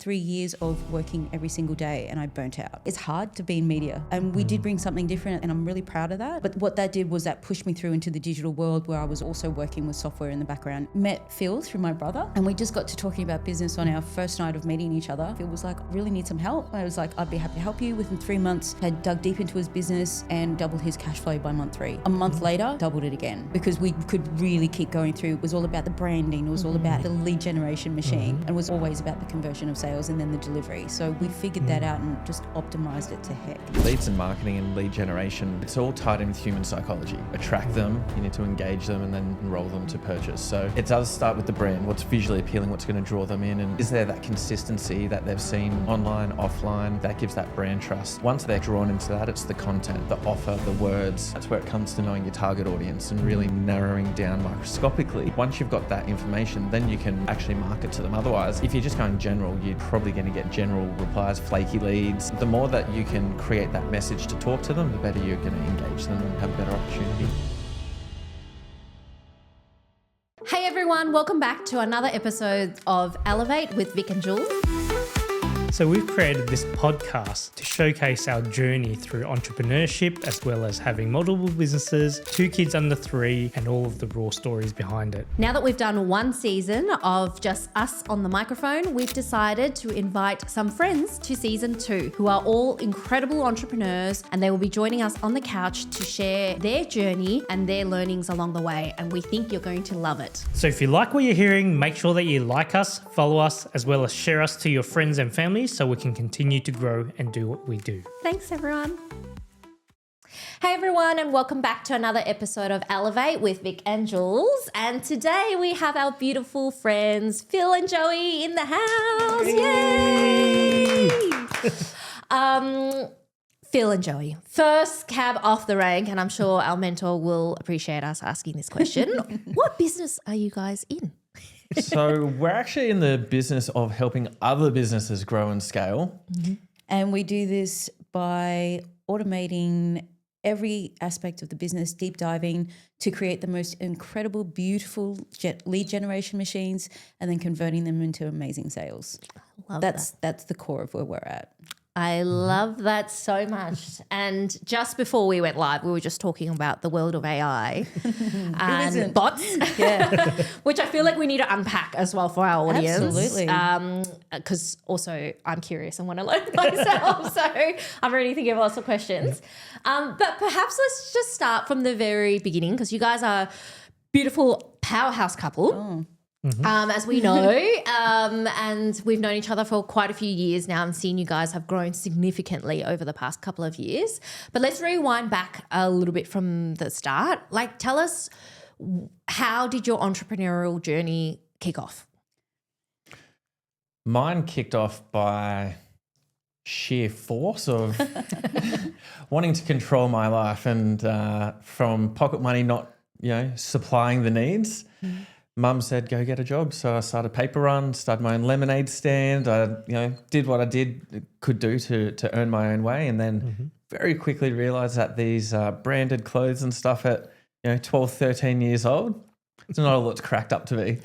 3 years of working every single day and I burnt out. It's hard to be in media, and we did bring something different, and I'm really proud of that. But what that did was that pushed me through into the digital world, where I was also working with software in the background. Met Phil through my brother, and we just got to talking about business on our first night of meeting each other. Phil was like, I really need some help. I was like, I'd be happy to help you. Within 3 months, had dug deep into his business and doubled his cash flow by month 3. A month later, doubled it again, because we could really keep going through. It was all about the branding. It was all about the lead generation machine, and it was always about the conversion of sales and then the delivery. So we figured that out and just optimized it to heck. Leads and marketing and lead generation, it's all tied in with human psychology. Attract them, you need to engage them, and then enroll them to purchase. So it does start with the brand, what's visually appealing, what's going to draw them in, and is there that consistency that they've seen online, offline, that gives that brand trust. Once they're drawn into that, it's the content, the offer, the words. That's where it comes to knowing your target audience and really narrowing down microscopically. Once you've got that information, then you can actually market to them. Otherwise, if you're just going general, you're probably going to get general replies, flaky leads. The more that you can create that message to talk to them, the better you're going to engage them and have a better opportunity. Hey everyone, welcome back to another episode of Elevate with Vic and Juls. So we've created this podcast to showcase our journey through entrepreneurship, as well as having multiple businesses, 2 kids under 3, and all of the raw stories behind it. Now that we've done 1 season of just us on the microphone, we've decided to invite some friends to season 2 who are all incredible entrepreneurs, and they will be joining us on the couch to share their journey and their learnings along the way. And we think you're going to love it. So if you like what you're hearing, make sure that you like us, follow us, as well as share us to your friends and family, so we can continue to grow and do what we do. Thanks, everyone. Hey, everyone, and welcome back to another episode of Elevate with Vic and Juls. And today we have our beautiful friends, Phil and Joey, in the house. Yay! Phil and Joey, first cab off the rank, and I'm sure our mentor will appreciate us asking this question. What business are you guys in? So we're actually in the business of helping other businesses grow and scale. Mm-hmm. And we do this by automating every aspect of the business, deep diving to create the most incredible, beautiful lead generation machines, and then converting them into amazing sales. That's the core of where we're at. I love that so much. And just before we went live, we were just talking about the world of AI and bots, which I feel like we need to unpack as well for our audience. Absolutely. Because also I'm curious and want to learn myself. So I'm ready to give lots of questions. But perhaps let's just start from the very beginning, because you guys are a beautiful powerhouse couple. Oh. As we know, and we've known each other for quite a few years now, and seen you guys have grown significantly over the past couple of years. But let's rewind back a little bit from the start. Like, tell us, how did your entrepreneurial journey kick off? Mine kicked off by sheer force of wanting to control my life, and from pocket money not, supplying the needs. Mum said, go get a job. So I started paper run, started my own lemonade stand. I, did what I could do to earn my own way. And then very quickly realized that these branded clothes and stuff at, 12, 13 years old, it's not all it's cracked up to be.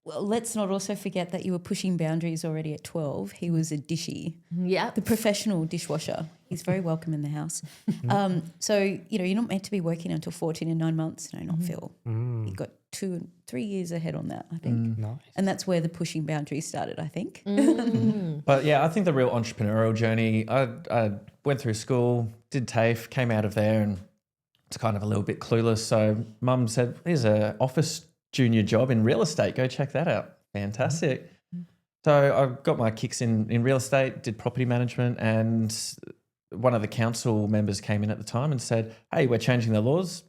Well, let's not also forget that you were pushing boundaries already at 12. He was a dishy. Yeah. The professional dishwasher. He's very welcome in the house. So, you're not meant to be working until 14 and 9 months. No, not Phil. He got 2 and 3 years ahead on that, I think. Nice. And that's where the pushing boundaries started, I think. But yeah, I think the real entrepreneurial journey, I went through school, did TAFE, came out of there, and it's kind of a little bit clueless. So Mum said, here's an office junior job in real estate. Go check that out. Fantastic. So I got my kicks in real estate, did property management, and one of the council members came in at the time and said, hey, we're changing the laws.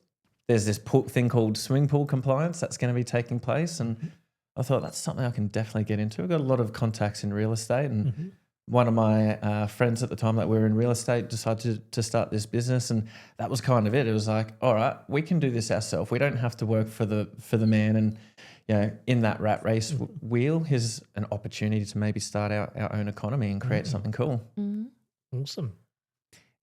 There's this thing called swimming pool compliance that's going to be taking place. And I thought that's something I can definitely get into. I've got a lot of contacts in real estate, and one of my friends at the time that we were in real estate decided to start this business, and that was kind of it. It was like, all right, we can do this ourselves. We don't have to work for the man. And in that rat race wheel, here's an opportunity to maybe start our own economy and create something cool. Awesome.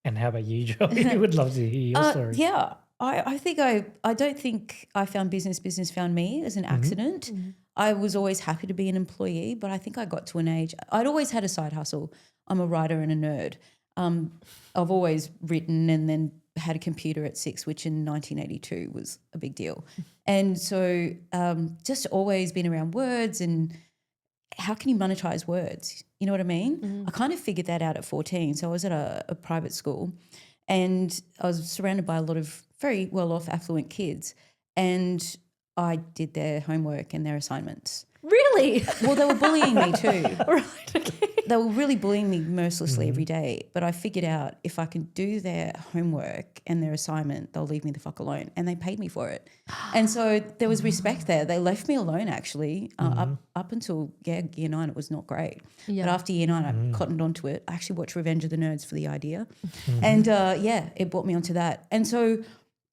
And how about you, Joey? I would love to hear your story. Yeah, I think I don't think I found business found me as an accident. I was always happy to be an employee, but I think I got to an age, I'd always had a side hustle. I'm a writer and a nerd. I've always written and then had a computer at 6, which in 1982 was a big deal. And so just always been around words and how can you monetize words? You know what I mean? I kind of figured that out at 14. So I was at a private school and I was surrounded by a lot of very well-off, affluent kids, and I did their homework and their assignments. Really? Well, they were bullying me too. Right, okay. They were really bullying me mercilessly every day, but I figured out if I can do their homework and their assignment, they'll leave me the fuck alone, and they paid me for it. And so there was respect there. They left me alone actually up until year 9. It was not great. Yeah. But after year 9, I cottoned onto it. I actually watched Revenge of the Nerds for the idea. And it brought me onto that. And so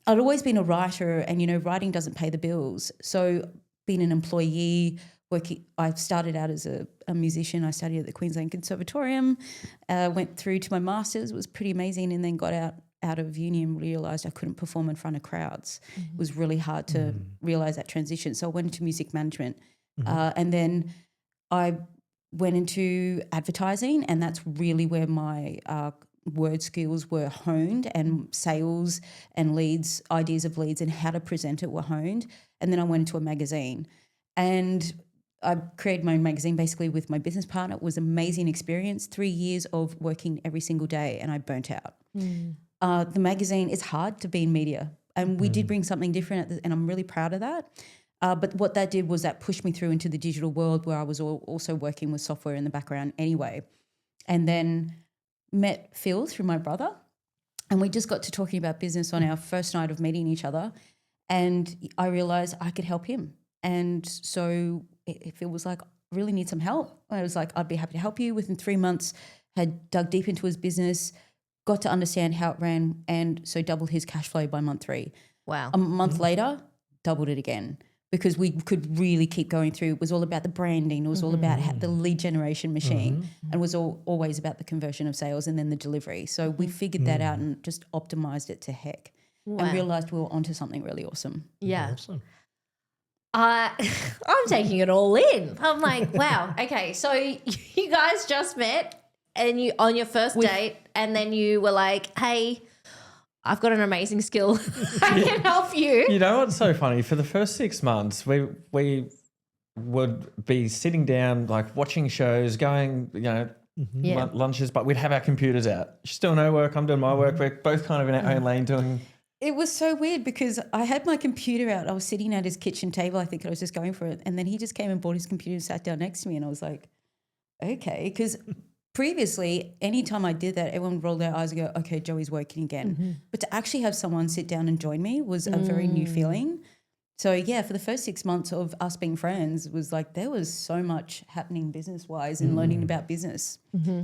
I'd always been a writer, and, you know, writing doesn't pay the bills. So being an employee, I started out as a musician. I studied at the Queensland Conservatorium, went through to my master's, was pretty amazing, and then got out of uni and realised I couldn't perform in front of crowds. It was really hard to realise that transition. So I went into music management and then I went into advertising, and that's really where my word skills were honed, and sales and leads, ideas of leads and how to present it were honed. And then I went into a magazine, and I created my own magazine basically with my business partner. It was an amazing experience, 3 years of working every single day, and I burnt out. The magazine, it's hard to be in media, and we did bring something different, and I'm really proud of that. But what that did was that pushed me through into the digital world, where I was also working with software in the background anyway. And then met Phil through my brother, and we just got to talking about business on our first night of meeting each other, and I realised I could help him. And so if it was like, I really need some help, I was like, I'd be happy to help you. Within 3 months, had dug deep into his business, got to understand how it ran, and so doubled his cash flow by month 3. Wow. A month later, doubled it again, because we could really keep going through. It was all about the branding. It was all about the lead generation machine, and it was always about the conversion of sales and then the delivery. So we figured that out and just optimized it to heck, and realised we were onto something really awesome. Yeah. Awesome. I'm taking it all in. I'm like, wow. Okay, so you guys just met, and you on your first date, and then you were like, hey, I've got an amazing skill. I can help you. You know what's so funny? For the first 6 months, we would be sitting down, like watching shows, going, you know, lunches, but we'd have our computers out. She's doing her work, I'm doing my work. We're both kind of in our own lane doing. It was so weird because I had my computer out. I was sitting at his kitchen table. I think I was just going for it. And then he just came and brought his computer and sat down next to me. And I was like, okay. Because previously, anytime I did that, everyone rolled their eyes and go, okay, Joey's working again. But to actually have someone sit down and join me was a very new feeling. So, yeah, for the first 6 months of us being friends, was like there was so much happening business-wise and learning about business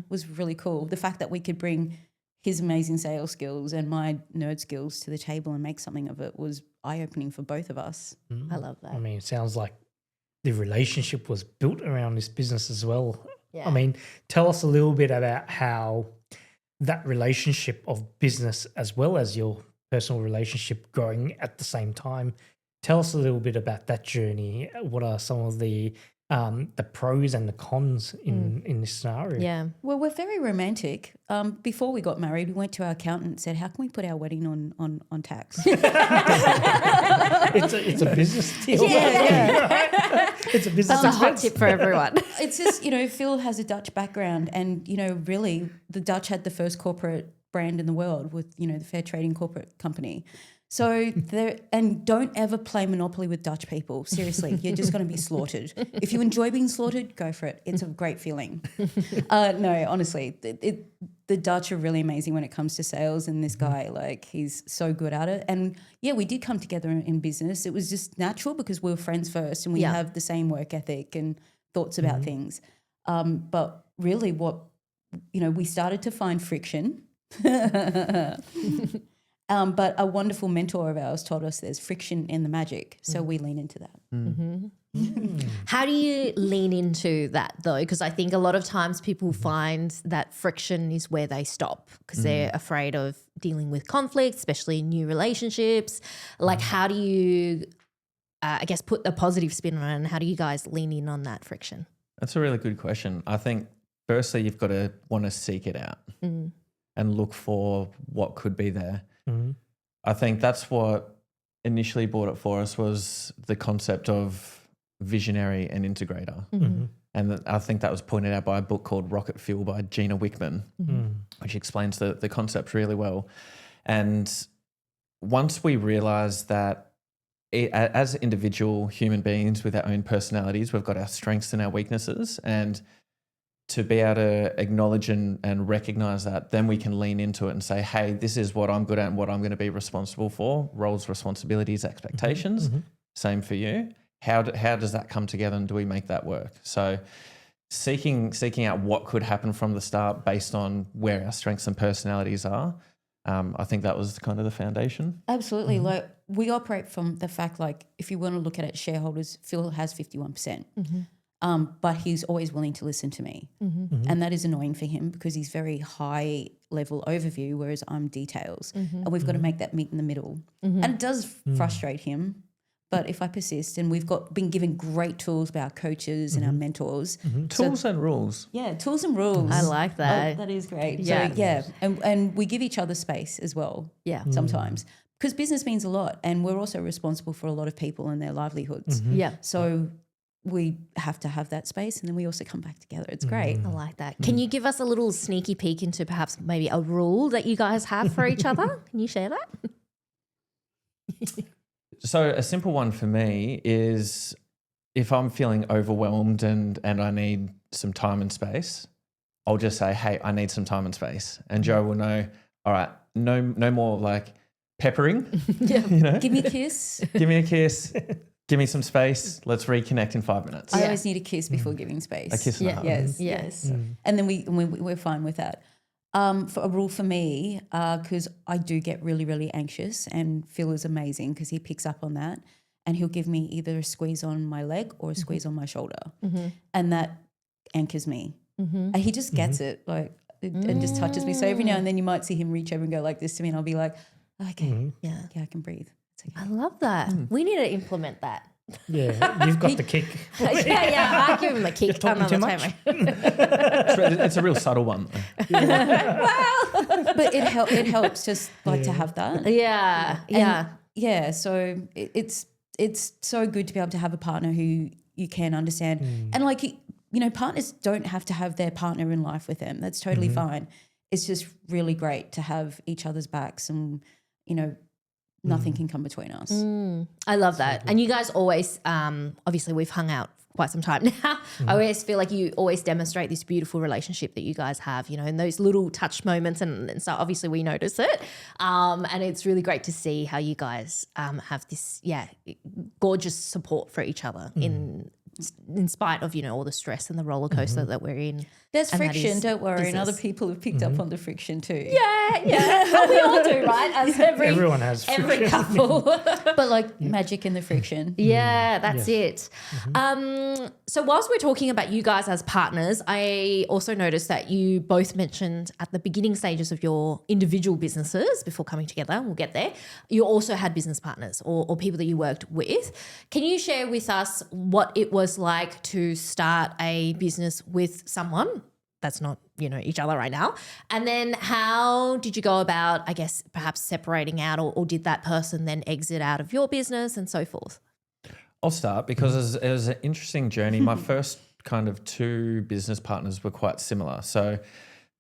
was really cool. The fact that we could bring his amazing sales skills and my nerd skills to the table and make something of it was eye-opening for both of us. I love that. I mean, it sounds like the relationship was built around this business as well. Yeah. I mean, tell us a little bit about how that relationship of business as well as your personal relationship growing at the same time. Tell us a little bit about that journey. What are some of the pros and the cons in this scenario? Yeah. Well, we're very romantic. Before we got married, we went to our accountant and said, how can we put our wedding on tax? It's a business deal. Yeah. It's a business That's a hot expense. tip for everyone. It's just, you know, Phil has a Dutch background, and, you know, really the Dutch had the first corporate brand in the world with, you know, the Fair Trading Corporate Company. So and don't ever play Monopoly with Dutch people. Seriously, you're just going to be slaughtered. If you enjoy being slaughtered, go for it. It's a great feeling. No, honestly, the Dutch are really amazing when it comes to sales, and this guy, like, he's so good at it. And yeah, we did come together in business. It was just natural because we were friends first, and we have the same work ethic and thoughts about things. But really, we started to find friction. But a wonderful mentor of ours told us there's friction in the magic. So we lean into that. How do you lean into that though? Because I think a lot of times people find that friction is where they stop because they're afraid of dealing with conflict, especially in new relationships. Like how do you I guess, put a positive spin on it, and how do you guys lean in on that friction? That's a really good question. I think firstly you've got to want to seek it out and look for what could be there. I think that's what initially brought it for us was the concept of visionary and integrator. And I think that was pointed out by a book called Rocket Fuel by Gina Wickman, which explains the concept really well. And once we realised that as individual human beings with our own personalities, we've got our strengths and our weaknesses, and to be able to acknowledge and recognise that, then we can lean into it and say, hey, this is what I'm good at and what I'm going to be responsible for, roles, responsibilities, expectations, same for you. How does that come together and do we make that work? So seeking out what could happen from the start based on where our strengths and personalities are, I think that was kind of the foundation. Absolutely. Like we operate from the fact, like if you want to look at it, shareholders, Phil has 51%. But he's always willing to listen to me. And that is annoying for him because he's very high level overview, whereas I'm details. And we've got to make that meet in the middle. And it does frustrate him. But if I persist, and we've been given great tools by our coaches and our mentors. Tools and rules. Yeah, tools and rules. I like that. Oh, that is great. Yeah. So, yeah. And we give each other space as well. Yeah. Sometimes. Because business means a lot, and we're also responsible for a lot of people and their livelihoods. Yeah. So we have to have that space, and then we also come back together. It's great. I like that. Can you give us a little sneaky peek into perhaps maybe a rule that you guys have for each other? Can you share that? So a simple one for me is if I'm feeling overwhelmed and I need some time and space, I'll just say, hey, I need some time and space. And Joe will know, all right, no more like peppering. Yeah. You know? Give me a kiss. Give me a kiss. Give me some space. Let's reconnect in 5 minutes. I always need a kiss before giving space. A kiss and a hug. Yes. And then we're fine with that. For a rule for me, because I do get really, really anxious, and Phil is amazing because he picks up on that, and he'll give me either a squeeze on my leg or a squeeze on my shoulder, and that anchors me. And he just gets it, like, and just touches me. So every now and then you might see him reach over and go like this to me, and I'll be like, okay, yeah, I can breathe. It's okay. I love that. We need to implement that. Yeah, you've got the kick. yeah, I give him a kick. talking too much. It's a real subtle one. But it helps just like to have that. Yeah. So it's so good to be able to have a partner who you can understand, and like partners don't have to have their partner in life with them. That's totally fine. It's just really great to have each other's backs, and nothing can come between us. I love that. And you guys always, obviously we've hung out quite some time now. I always feel like you always demonstrate this beautiful relationship that you guys have, and those little touch moments and so obviously we notice it. And it's really great to see how you guys have this, gorgeous support for each other in spite of, all the stress and the roller coaster that we're in. There's And that friction, is don't worry. And business. other people have picked up on the friction too. Yeah. Well, we all do, right? As Everyone has every friction. couple. But like magic in the friction. Yeah, that's it. So whilst we're talking about you guys as partners, I also noticed that you both mentioned at the beginning stages of your individual businesses before coming together, we'll get there, you also had business partners or people that you worked with. Can you share with us what it was like to start a business with someone that's not, each other right now? And then how did you go about, I guess, perhaps separating out or did that person then exit out of your business and so forth? I'll start because it was an interesting journey. My first kind of 2 business partners were quite similar. So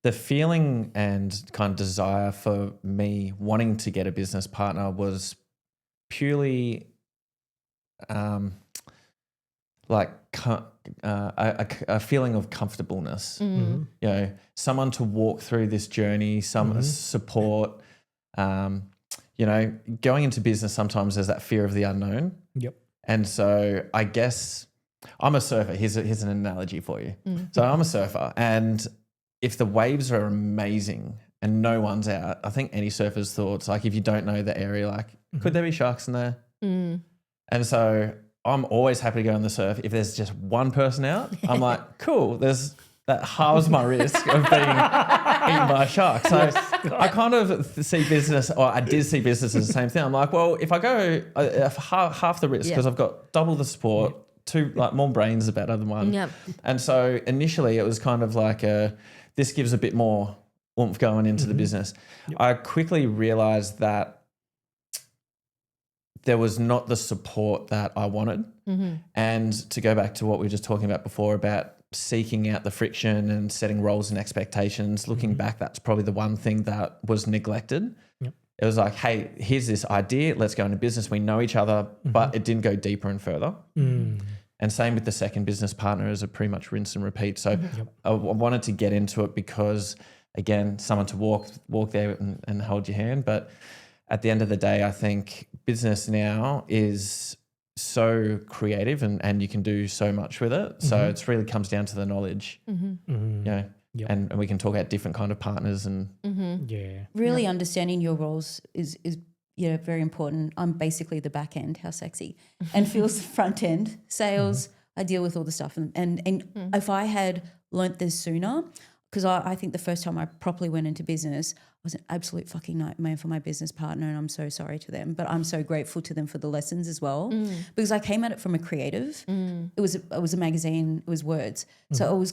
the feeling and kind of desire for me wanting to get a business partner was purely a feeling of comfortableness. Someone to walk through this journey, some support. Going into business sometimes there's that fear of the unknown. Yep. And so I guess I'm a surfer. Here's an analogy for you. So I'm a surfer, and if the waves are amazing and no one's out, I think any surfer's thoughts, like if you don't know the area, like could there be sharks in there? And so I'm always happy to go on the surf. If there's just one person out, I'm like, cool, that's that halves my risk of being eaten by a shark. So I kind of see business, or I did see business as the same thing. I'm like, well, if I go half the risk because I've got double the support, two, like more brains are better than one. Yep. And so initially it was kind of like this gives a bit more oomph going into the business. I quickly realized that there was not the support that I wanted. And to go back to what we were just talking about before about seeking out the friction and setting roles and expectations, looking back, that's probably the one thing that was neglected. It was like, hey, here's this idea. Let's go into business. We know each other, but it didn't go deeper and further. And same with the second business partner, is a pretty much rinse and repeat. So I wanted to get into it because, again, someone to walk there and hold your hand. But at the end of the day, I think business now is so creative and you can do so much with it. So it really comes down to the knowledge, you know, and we can talk about different kind of partners and really understanding your roles is very important. I'm basically the back end, how sexy, and Phil's the front end, sales. I deal with all the stuff, and if I had learnt this sooner, because I think the first time I properly went into business, I was an absolute fucking nightmare for my business partner, and I'm so sorry to them, but I'm so grateful to them for the lessons as well, because I came at it from a creative. It was a magazine, it was words, so it was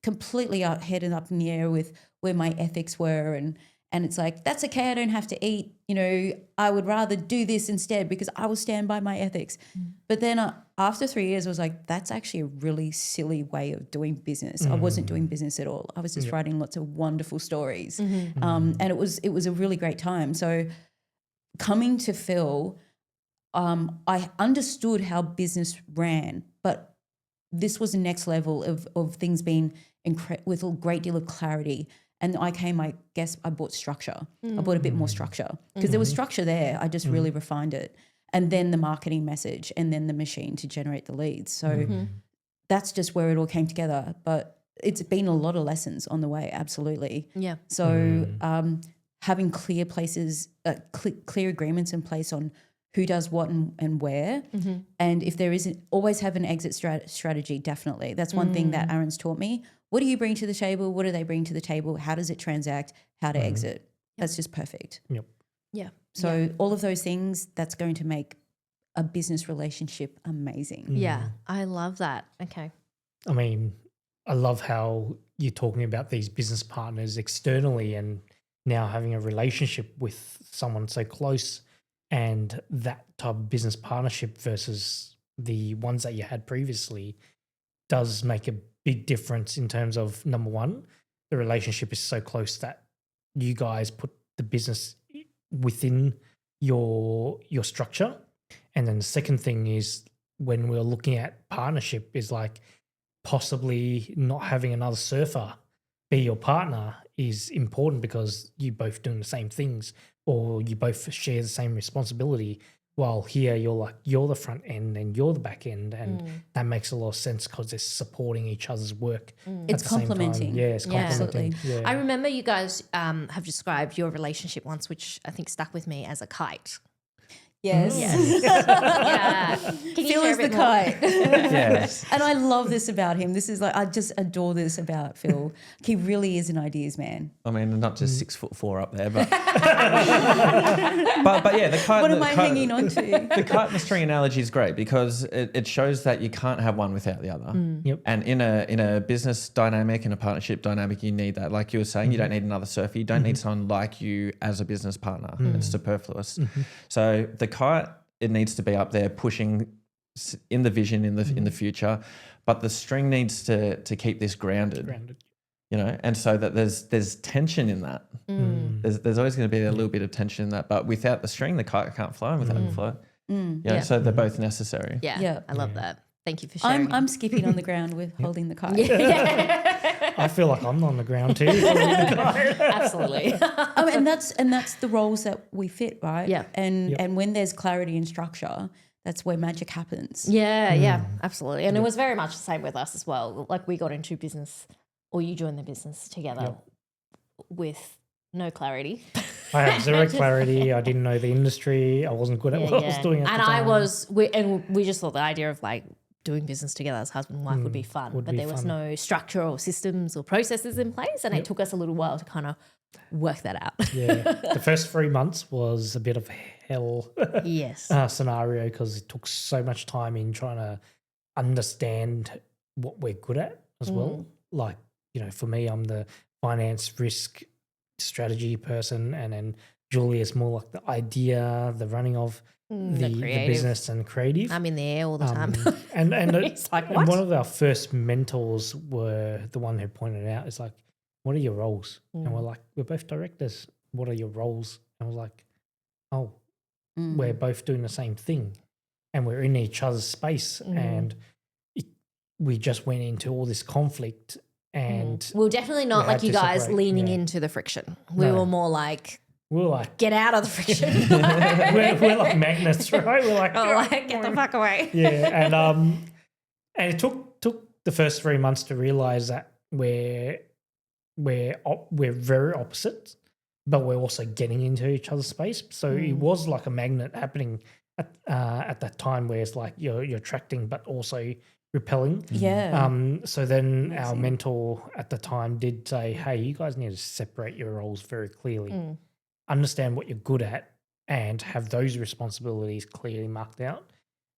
completely head and up in the air with where my ethics were, and it's like, that's okay, I don't have to eat, I would rather do this instead because I will stand by my ethics. But then after 3 years, I was like, that's actually a really silly way of doing business. I wasn't doing business at all. I was just writing lots of wonderful stories. And it was a really great time. So coming to Phil, I understood how business ran, but this was the next level of things being with a great deal of clarity. And I guess I bought structure. I bought a bit more structure because there was structure there. I just really refined it. And then the marketing message and then the machine to generate the leads. So that's just where it all came together. But it's been a lot of lessons on the way, absolutely. Yeah. So having clear places, clear agreements in place on who does what and where. And if there isn't, always have an exit strategy, definitely. That's one thing that Aaron's taught me. What do you bring to the table? What do they bring to the table? How does it transact? How to exit? That's just perfect. Yeah. So all of those things, that's going to make a business relationship amazing. Yeah. I love that. Okay. I mean, I love how you're talking about these business partners externally and now having a relationship with someone so close, and that type of business partnership versus the ones that you had previously does make a big difference in terms of, number one, the relationship is so close that you guys put the business within your structure. And then the second thing is, when we're looking at partnership, is like possibly not having another surfer be your partner is important because you both doing the same things or you both share the same responsibility. While here you're the front end and you're the back end, and that makes a lot of sense because they're supporting each other's work. It's complementing. Yeah, it's complementing. Absolutely. Yeah. I remember you guys have described your relationship once, which I think stuck with me as a kite. Yes. Yeah. Can you Phil share is a the bit more? kite. yes. And I love this about him. This is like, I just adore this about Phil. He really is an ideas man. I mean, not just 6'4" up there, but but yeah, the kite. What am I hanging on to? The kite and the string analogy is great because it shows that you can't have one without the other. Yep. And in a business dynamic, in a partnership dynamic, you need that. Like you were saying, you don't need another surfer. You don't need someone like you as a business partner. It's superfluous. So the kite, it needs to be up there pushing in the vision in the future, but the string needs to keep this grounded. You know, and so that there's tension in that. There's always going to be a little bit of tension in that, but without the string, the kite can't fly, and without the float, so they're both necessary. Yeah. I love that. Thank you for sharing. I'm skipping on the ground with holding the kite. I feel like I'm on the ground too. Absolutely. And that's the roles that we fit, right? Yeah. And when there's clarity and structure, that's where magic happens. Yeah, absolutely. And it was very much the same with us as well. Like we got into business, or you joined the business together with no clarity. I had zero clarity. I didn't know the industry. I wasn't good at what I was doing at the time. And we just thought the idea of like doing business together as husband and wife would be fun, would but be there was fun. no structure or systems or processes in place, and it took us a little while to kind of work that out. Yeah. The first 3 months was a bit of hell Yes. scenario because it took so much time in trying to understand what we're good at as well. Like, for me, I'm the finance risk strategy person, and then Julia's more like the idea, the running of the creative. business and creative. I'm in the air all the time. And It's like, and what? one of our first mentors were the one who pointed out, it's like, what are your roles? And we're like, we're both directors. What are your roles? And I was like, oh, we're both doing the same thing, and we're in each other's space. And we just went into all this conflict, and We were definitely not we like had you to guys separate, leaning yeah. into the friction. We No. were more like, we were like, get out of the friction. we're like magnets, right? We're like, Oh, like, get the fuck away. yeah. And it took the first 3 months to realize that we're very opposite, but we're also getting into each other's space. So it was like a magnet happening at that time, where it's like you're attracting but also repelling. Yeah. So then our mentor at the time did say, hey, you guys need to separate your roles very clearly, understand what you're good at, and have those responsibilities clearly marked out,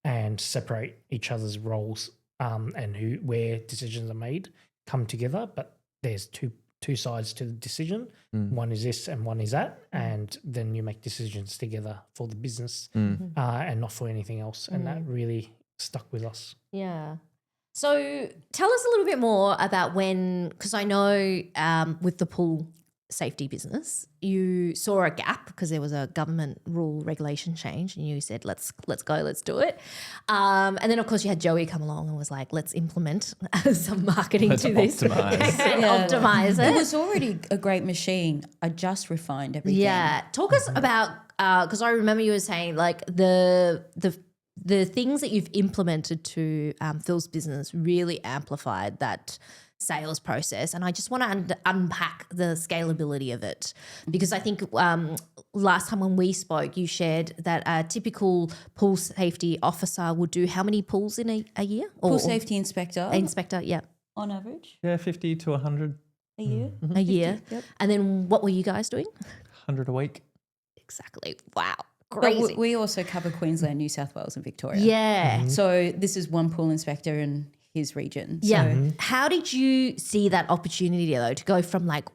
and separate each other's roles and where decisions are made, come together. But there's two sides to the decision. One is this and one is that, and then you make decisions together for the business and not for anything else. And that really stuck with us. Yeah. So tell us a little bit more about because I know with the pool safety business, you saw a gap because there was a government rule regulation change, and you said, let's go, let's do it. And then, of course, you had Joey come along and was like, let's implement some marketing Let's to this optimise. and optimize It it. was already a great machine. I just refined everything. Yeah. Talk us about, because I remember you were saying like the things that you've implemented to Phil's business really amplified that sales process. And I just want to unpack the scalability of it, because I think last time when we spoke, you shared that a typical pool safety officer would do how many pools in a year? Pool safety inspector, Inspector, yeah. on average, Yeah, 50 to 100, a year. A year. Yep. And then what were you guys doing? 100 a week. Exactly. Wow. But Crazy. we also cover Queensland, New South Wales and Victoria. Yeah. So this is one pool inspector in his region. Yeah. So How did you see that opportunity though to go from like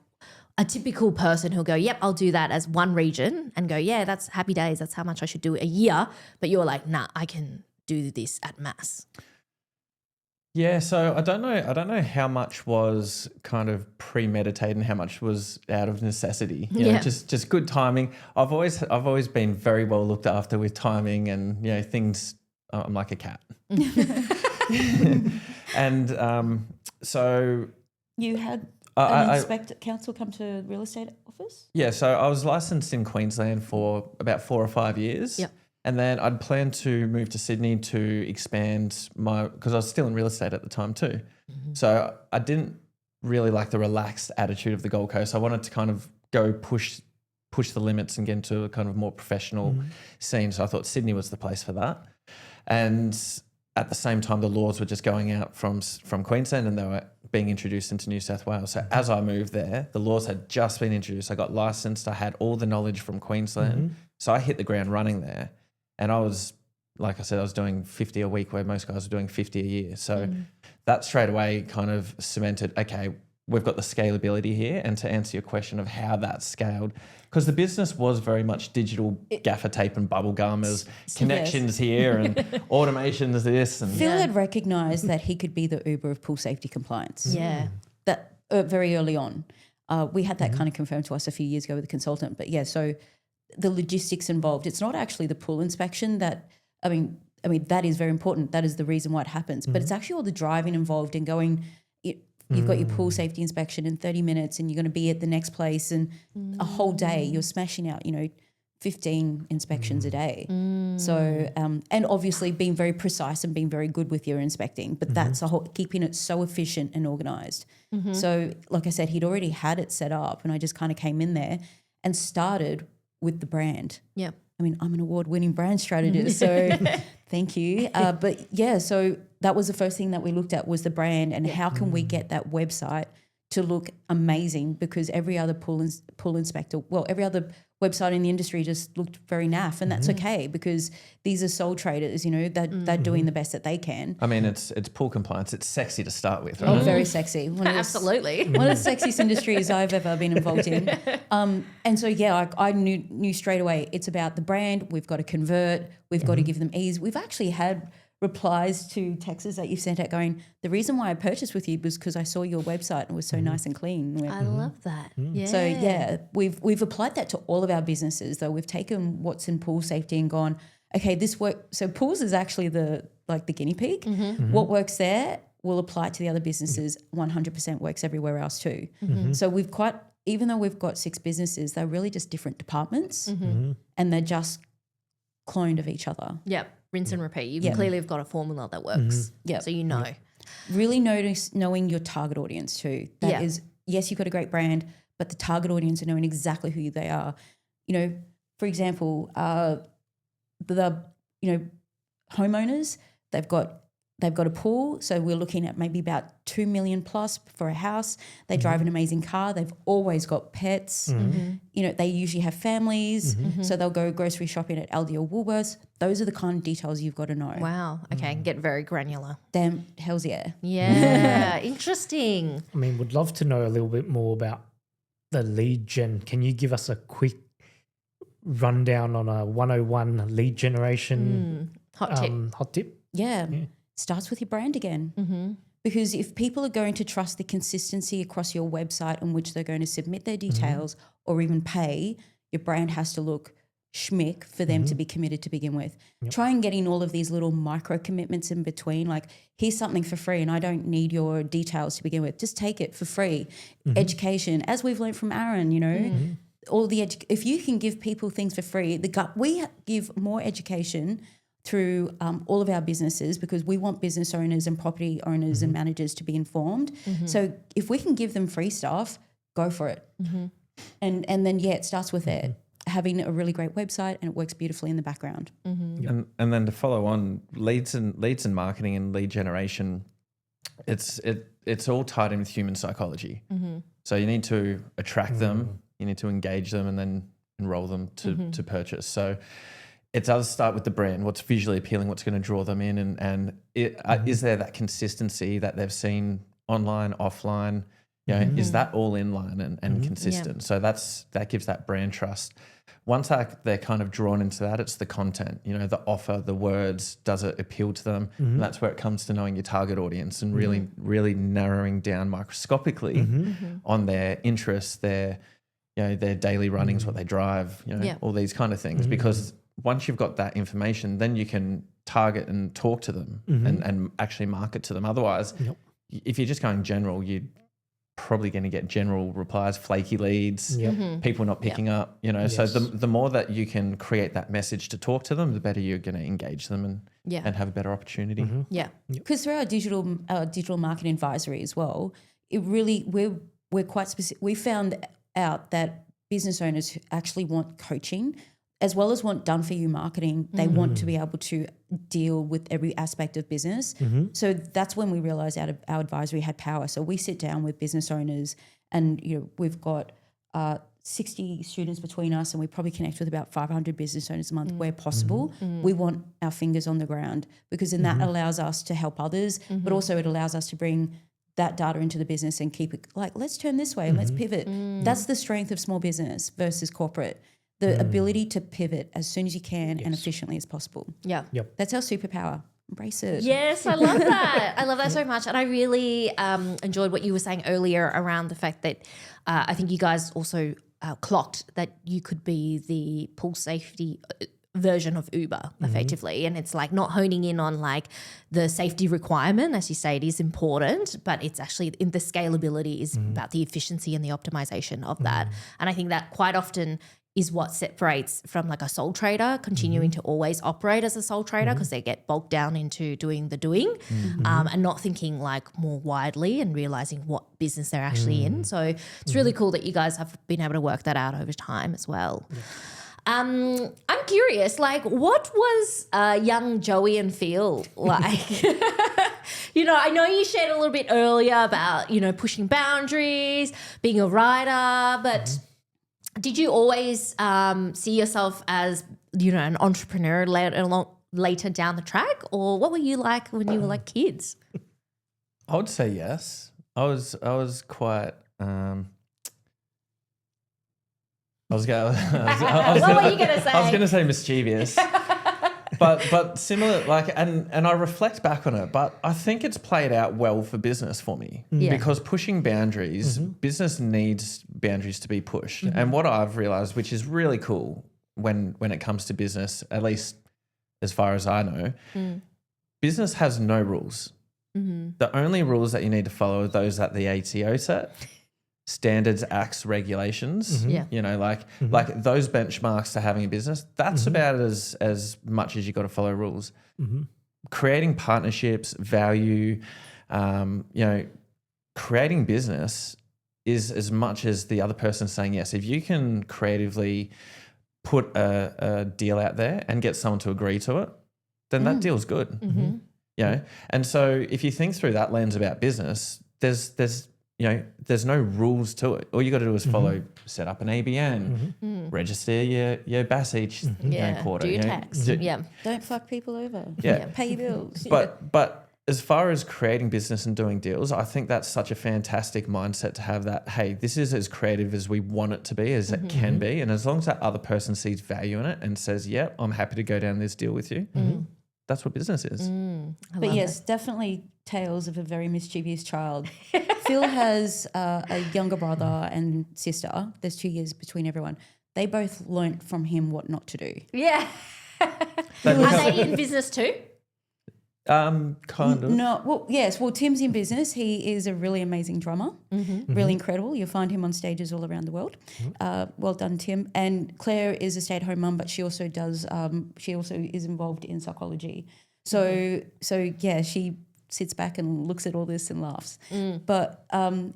a typical person who'll go, yep, I'll do that as one region, and go, yeah, that's happy days. That's how much I should do a year. But you're like, nah, I can do this at mass. Yeah, so I don't know how much was kind of premeditated and how much was out of necessity. You know, Yeah. just good timing. I've always been very well looked after with timing, and things. I'm like a cat. And so you had I- an council come to real estate office? yeah, so I was licensed in Queensland for about 4 or 5 years. Yep. And then I'd planned to move to Sydney to expand because I was still in real estate at the time too. So I didn't really like the relaxed attitude of the Gold Coast. I wanted to kind of go push the limits and get into a kind of more professional scene. So I thought Sydney was the place for that. And at the same time, the laws were just going out from Queensland, and they were being introduced into New South Wales. So as I moved there, the laws had just been introduced. I got licensed. I had all the knowledge from Queensland. So I hit the ground running there. And I was, like I said, I was doing 50 a week where most guys are doing 50 a year. So that straight away kind of cemented, okay, we've got the scalability here. And to answer your question of how that scaled, because the business was very much digital gaffer tape and bubble gummers, connections here and automations this. And Phil had recognised that he could be the Uber of pool safety compliance. Yeah. That very early on. We had that kind of confirmed to us a few years ago with a consultant. But yeah, so the logistics involved, it's not actually the pool inspection that, I mean, that is very important. That is the reason why it happens. But it's actually all the driving involved in going, you've got your pool safety inspection in 30 minutes and you're going to be at the next place, and a whole day you're smashing out, 15 inspections a day. So, and obviously being very precise and being very good with your inspecting, but that's keeping it so efficient and organised. So like I said, he'd already had it set up, and I just kind of came in there and started with the brand. Yeah. I mean, I'm an award-winning brand strategist, so thank you. But yeah, so that was the first thing that we looked at was the brand and how can we get that website to look amazing, because every other pool inspector, well, every other website in the industry just looked very naff, and that's okay because these are sole traders, you know, that they're doing the best that they can. I mean, it's pool compliance. It's sexy to start with, right? Oh, very sexy. Absolutely. One of the sexiest industries I've ever been involved in. And so, yeah, I knew straight away it's about the brand. We've got to convert. We've got to give them ease. We've actually had replies to texts that you've sent out going, the reason why I purchased with you was because I saw your website and it was so nice and clean. I love that. Yeah. So yeah, we've applied that to all of our businesses though. We've taken what's in pool safety and gone, okay, this work. So pools is actually the guinea pig. What works there will apply to the other businesses. 100% works everywhere else too. So even though we've got 6 businesses, they're really just different departments and they're just cloned of each other. Yep. Rinse and repeat. You clearly have got a formula that works. Yep. So you know. Really knowing your target audience too. That is, yes, you've got a great brand, but the target audience are knowing exactly who they are. You know, for example, the homeowners, they've got a pool, so we're looking at maybe about 2 million plus for a house. They drive an amazing car. They've always got pets. You know, they usually have families, so they'll go grocery shopping at Aldi or Woolworths. Those are the kind of details you've got to know. Wow. Okay. And get very granular. Damn, hell's yeah. Yeah. Interesting. I mean, would love to know a little bit more about the lead gen. Can you give us a quick rundown on a 101 lead generation Hot tip. Yeah. Starts with your brand again. Because if people are going to trust the consistency across your website in which they're going to submit their details or even pay, your brand has to look schmick for them to be committed to begin with. Try and get in all of these little micro commitments in between, like here's something for free and I don't need your details to begin with. Just take it for free. Education, as we've learned from Aaron, you know, if you can give people things for free, we give more education through all of our businesses because we want business owners and property owners and managers to be informed. So if we can give them free stuff, go for it. And then, it starts with it. Having a really great website and it works beautifully in the background. And then to follow on, leads and marketing and lead generation, it's all tied in with human psychology. So you need to attract them, you need to engage them and then enroll them to purchase. So it does start with the brand, what's visually appealing, what's going to draw them in, and is there that consistency that they've seen online, offline? You know, is that all in line and consistent? So that gives that brand trust. Once they're kind of drawn into that, it's the content, you know, the offer, the words, does it appeal to them? And that's where it comes to knowing your target audience and really narrowing down microscopically on their interests, their daily runnings, what they drive, you know, all these kind of things. Because once you've got that information, then you can target and talk to them and actually market to them. Otherwise, if you're just going general, you're probably going to get general replies, flaky leads, people not picking up, you know. So the more that you can create that message to talk to them, the better you're going to engage them and have a better opportunity. Because through our digital marketing advisory as well, it really we're quite specific. We found out that business owners who actually want coaching as well as want done-for-you marketing. They want to be able to deal with every aspect of business. So that's when we realised our advisory had power. So we sit down with business owners and, you know, we've got 60 students between us and we probably connect with about 500 business owners a month where possible. We want our fingers on the ground because then that allows us to help others, but also it allows us to bring that data into the business and keep it like, let's turn this way and let's pivot. That's the strength of small business versus corporate. The ability to pivot as soon as you can and efficiently as possible. That's our superpower. Embrace it. Yes, I love that. I love that so much. And I really enjoyed what you were saying earlier around the fact that I think you guys also clocked that you could be the pool safety version of Uber effectively. And it's like not honing in on like the safety requirement, as you say, it is important, but it's actually in the scalability is about the efficiency and the optimization of that. And I think that quite often is what separates from like a sole trader continuing to always operate as a sole trader because they get bogged down into doing the doing and not thinking like more widely and realizing what business they're actually in. So it's really cool that you guys have been able to work that out over time as well. I'm curious, like, what was young Joey and Phil like? I know you shared a little bit earlier about, pushing boundaries, being a writer, but did you always see yourself as, an entrepreneur later down the track? Or what were you like when you were like kids? I would say yes. I was quite. What were you gonna say? I was gonna say mischievous, but similar. Like, and I reflect back on it, but I think it's played out well for business for me because pushing boundaries, business needs boundaries to be pushed. And what I've realized, which is really cool, when it comes to business, at least as far as I know, business has no rules. The only rules that you need to follow are those that the ATO set. Standards, acts, regulations, like those benchmarks to having a business, that's about as much as you got to follow rules. Creating partnerships, value, creating business is as much as the other person saying yes. If you can creatively put a deal out there and get someone to agree to it, then that deal's good. And so if you think through that lens about business, there's no rules to it. All you got to do is set up an ABN, register your BAS each quarter. Do your tax. Don't fuck people over. Pay your bills. But as far as creating business and doing deals, I think that's such a fantastic mindset to have that, hey, this is as creative as we want it to be, as it can be. And as long as that other person sees value in it and says, yeah, I'm happy to go down this deal with you, that's what business is. But yes, definitely tales of a very mischievous child. Phil has a younger brother and sister. There's 2 years between everyone. They both learnt from him what not to do. Yeah. Are they in business too? Kind of. No, well, yes. Well, Tim's in business. He is a really amazing drummer, really incredible. You'll find him on stages all around the world. Well done, Tim. And Claire is a stay-at-home mum, but she also does. She also is involved in psychology. So yeah, she sits back and looks at all this and laughs. But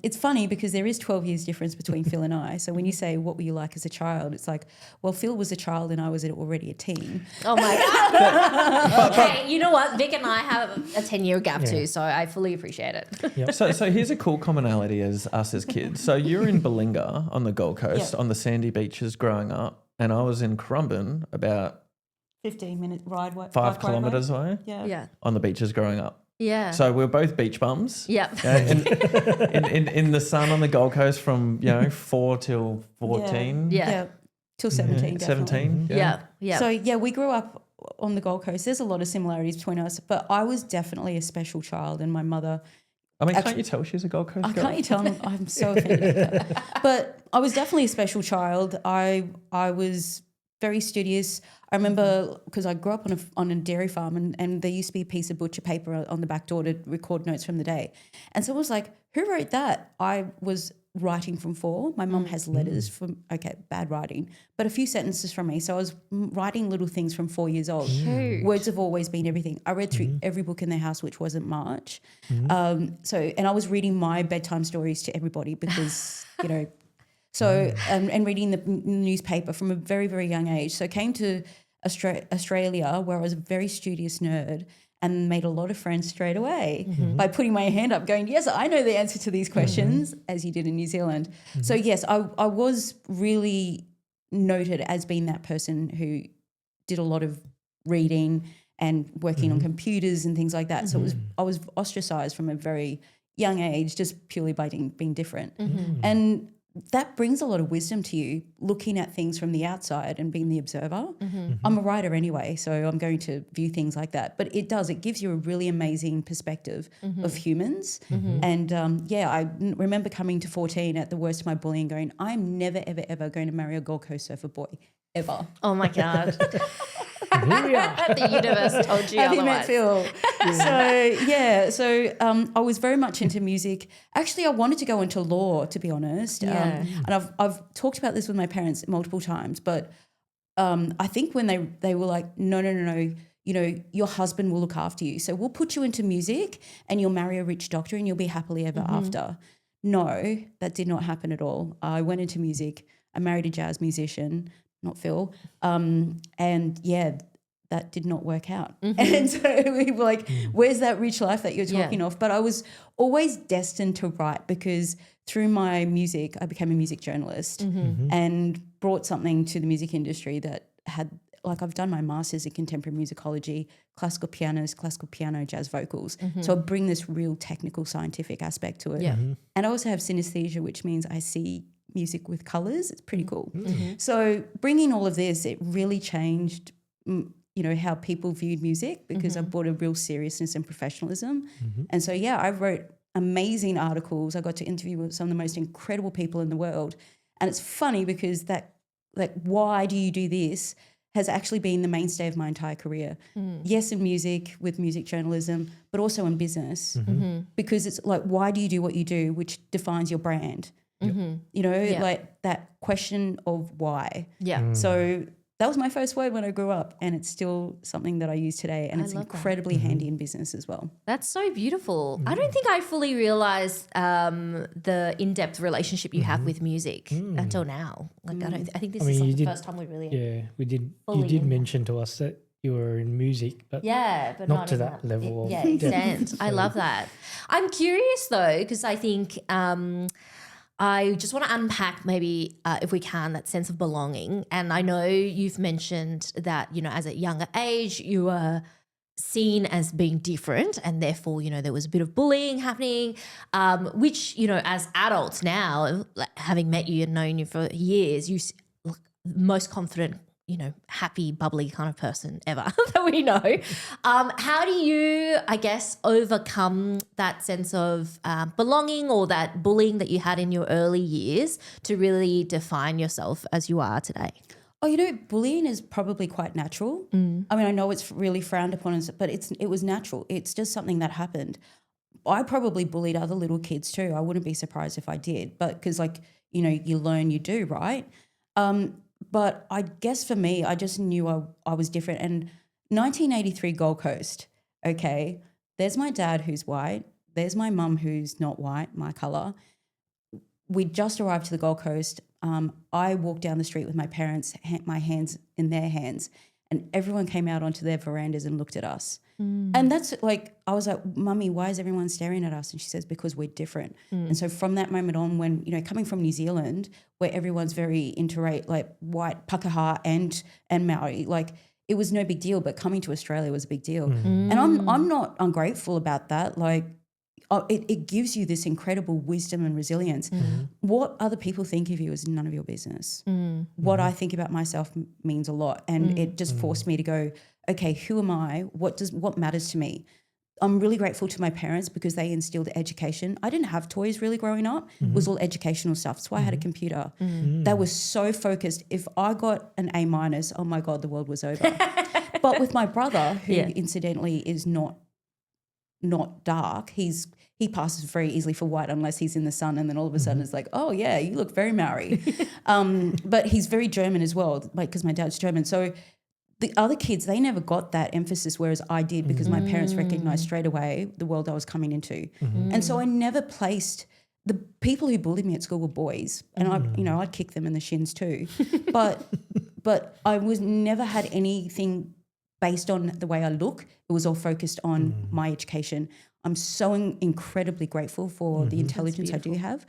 it's funny because there is 12 years difference between Phil and I. So when you say, what were you like as a child? It's like, well, Phil was a child and I was already a teen. Oh, my God. Hey, you know what? Vic and I have a 10-year gap too, so I fully appreciate it. So here's a cool commonality as us as kids. So you're in Balinga on the Gold Coast on the sandy beaches growing up, and I was in Currumbin about 15-minute ride. 5 kilometres away on the beaches growing up. Yeah. So we're both beach bums. Yep. In the sun on the Gold Coast from 4 till 14. Yeah. Till 17. 17. Yeah. So yeah, we grew up on the Gold Coast. There's a lot of similarities between us, but I was definitely a special child, and my mother. I mean, can't you tell she's a Gold Coast girl? Can't you tell? I'm so offended. But I was definitely a special child. I was very studious. I remember because I grew up on a dairy farm and there used to be a piece of butcher paper on the back door to record notes from the day. And so I was like, who wrote that? I was writing from 4. My mum has letters from, bad writing, but a few sentences from me. So I was writing little things from 4 years old. Words have always been everything. I read through every book in the house, which wasn't much. And I was reading my bedtime stories to everybody because, so, and reading the newspaper from a very, very young age. So I came to Australia where I was a very studious nerd and made a lot of friends straight away by putting my hand up going, yes, I know the answer to these questions, as you did in New Zealand. So yes, I was really noted as being that person who did a lot of reading and working on computers and things like that. So I was ostracized from a very young age just purely by being different. And that brings a lot of wisdom to you, looking at things from the outside and being the observer. I'm a writer anyway, so I'm going to view things like that. But it gives you a really amazing perspective of humans. And I remember coming to 14 at the worst of my bullying going, I'm never, ever, ever going to marry a Gold Coast surfer boy, ever. Oh my God. The universe told you Have you otherwise. met Phil? So I was very much into music. Actually, I wanted to go into law, to be honest. And I've talked about this with my parents multiple times, but I think when they were like, no, your husband will look after you. So we'll put you into music and you'll marry a rich doctor and you'll be happily ever after. No, that did not happen at all. I went into music. I married a jazz musician. not Phil. And yeah, that did not work out. And so we were like, where's that rich life that you're talking of? But I was always destined to write because through my music, I became a music journalist and brought something to the music industry that had, like, I've done my master's in contemporary musicology, classical piano, jazz vocals. So I bring this real technical scientific aspect to it. And I also have synesthesia, which means I see music with colours. It's pretty cool. So bringing all of this, it really changed how people viewed music because I brought a real seriousness and professionalism. And so, yeah, I wrote amazing articles. I got to interview with some of the most incredible people in the world. And it's funny because that, like, why do you do this has actually been the mainstay of my entire career. Yes, in music, with music journalism, but also in business because it's like, why do you do what you do, which defines your brand? Like that question of why. So that was my first word when I grew up, and it's still something that I use today, and it's incredibly handy in business as well. That's so beautiful. I don't think I fully realized the in-depth relationship you have with music until now. Like I think this is like the first time we really we did. You did mention to us that you were in music, but but not to that level. Extent. I love that. I'm curious though, because I think. I just want to unpack maybe, if we can, that sense of belonging. And I know you've mentioned that, as a younger age, you were seen as being different and therefore, there was a bit of bullying happening, which, as adults now, like, having met you and known you for years, you look most confident, happy, bubbly kind of person ever that we know. How do you, I guess, overcome that sense of belonging or that bullying that you had in your early years to really define yourself as you are today? Oh, bullying is probably quite natural. I mean, I know it's really frowned upon, but it was natural. It's just something that happened. I probably bullied other little kids too. I wouldn't be surprised if I did, but because you learn, you do, right? But I guess for me, I just knew I was different. And 1983 Gold Coast, okay, there's my dad who's white. There's my mum who's not white, my colour. We just arrived to the Gold Coast. I walked down the street with my parents, my hands in their hands, and everyone came out onto their verandas and looked at us. And that's like, I was like, Mummy, why is everyone staring at us? And she says, because we're different. And so from that moment on, when, coming from New Zealand, where everyone's very interrate, like white, Pākehā and Maori, like it was no big deal, but coming to Australia was a big deal. And I'm not ungrateful about that. Like it gives you this incredible wisdom and resilience. What other people think of you is none of your business. What I think about myself means a lot. And it just forced me to go, okay, who am I? What matters to me? I'm really grateful to my parents because they instilled education. I didn't have toys really growing up. It was all educational stuff. That's why I had a computer. They were so focused. If I got an A-, oh my God, the world was over. But with my brother, who incidentally is not dark, he passes very easily for white unless he's in the sun, and then all of a sudden it's like, oh yeah, you look very Maori. But he's very German as well, like because my dad's German. So the other kids, they never got that emphasis, whereas I did because my parents recognized straight away the world I was coming into. And so I never placed the people who bullied me at school were boys, and I'd kick them in the shins too. But I was never had anything based on the way I look. It was all focused on my education. I'm so incredibly grateful for the intelligence I do have.